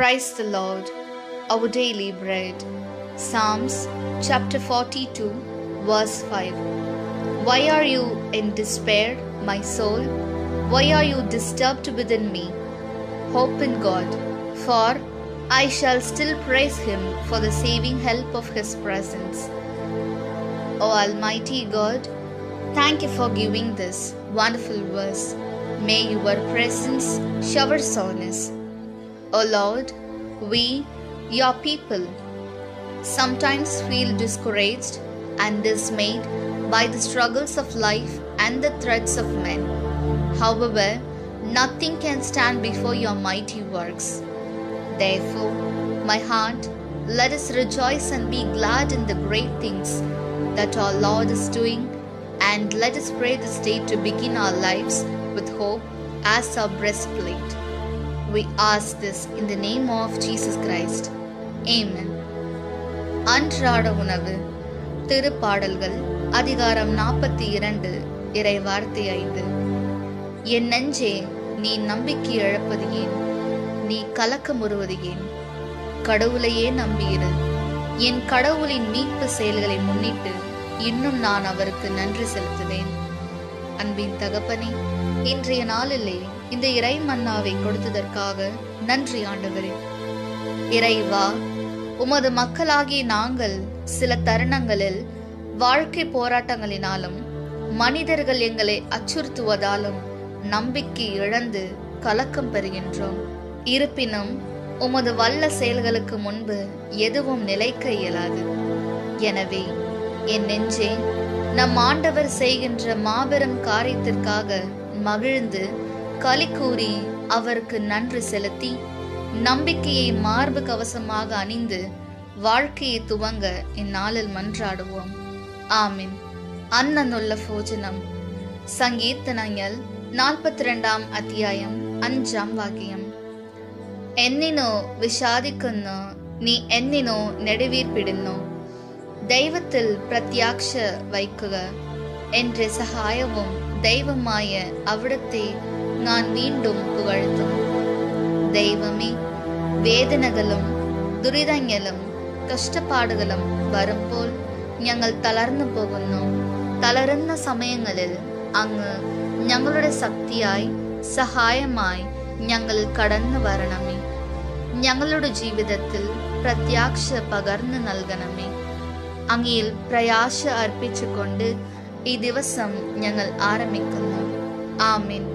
Praise the Lord, our daily bread. Psalms chapter 42, verse 5. Why are you in despair, my soul? Why are you disturbed within me? Hope in God, for I shall still praise Him for the saving help of His presence. O Almighty God, thank you for giving this wonderful verse. May your presence showers on us. O Lord, we, your people, sometimes feel discouraged and dismayed by the struggles of life and the threats of men. However, nothing can stand before your mighty works. Therefore, my heart, let us rejoice and be glad in the great things that our Lord is doing, and let us pray this day to begin our lives with hope as our breastplate. We ask this in the name of Jesus Christ. Amen. அன்றாட உணவு. திருப்பாடல்கள் அதிகாரம் 42 இறை வார்த்தை 5. என் நெஞ்சே, நீ நம்பிக்கை இழப்பது ஏன்? நீ கலக்கமுறுவது ஏன்? கடவுளையே நம்பியிரு. என் கடவுளின் மீட்பு செயல்களை முன்னிட்டு இன்னும் நான் அவருக்கு நன்றி செலுத்துவேன். அன்பின் தகப்பனே, இன்றைய நாளிலே இந்த இறை மன்னாவை கொடுத்ததற்காக நன்றி ஆண்டவரே. இறைவா, உமது மக்களாகிய நாங்கள் சில தருணங்களில் வாழ்க்கை போராட்டங்களினாலும் மனிதர்கள் எங்களை அச்சுறுத்துவதாலும் நம்பிக்கை இழந்து கலக்கம் பெறுகின்றோம். இருப்பினும் உமது வல்ல செயல்களுக்கு முன்பு எதுவும் நிலைக்க இயலாது. எனவே என் நெஞ்சே, நம் ஆண்டவர் செய்கின்ற மாபெரும் காரியத்திற்காக மகிழ்ந்து களி கூறி அவருக்கு நன்றி செலுத்தி நம்பிக்கையை மார்பு கவசமாக அணிந்து வாழ்க்கையை துவங்க இந்நாளில் மன்றாடுவோம். ஆமீன். அன்னனுள்ள போஜனம். சங்கீர்த்தனங்கள் 42 അധ്യായം 5 വാക്യം. എന്നിനോ വിഷാദിക്കുന്നു, നീ എന്നിനോ നെടുവീർപ്പിടുന്നു. ദൈവത്തിൽ പ്രത്യാശ വയ്ക്കുക. എൻ്റെ സഹായവും ദൈവമായ അവിടുത്തെ ഞാൻ വീണ്ടും പുകഴ്ത്തും. ദൈവമേ, വേദനകളും ദുരിതങ്ങളും കഷ്ടപ്പാടുകളും വരുമ്പോൾ ഞങ്ങൾ തളർന്നു പോകുന്നു. തളരുന്ന സമയങ്ങളിൽ അങ്ങ് ഞങ്ങളുടെ ശക്തിയായി സഹായമായി ഞങ്ങൾ കടന്നു വരണമേ. ഞങ്ങളുടെ ജീവിതത്തിൽ പ്രത്യാശ പകർന്നു നൽകണമേ. അങ്ങയിൽ പ്രയാശ അർപ്പിച്ചുകൊണ്ട് ഈ ദിവസം ഞങ്ങൾ ആരംഭിക്കുന്നു. ആമീൻ.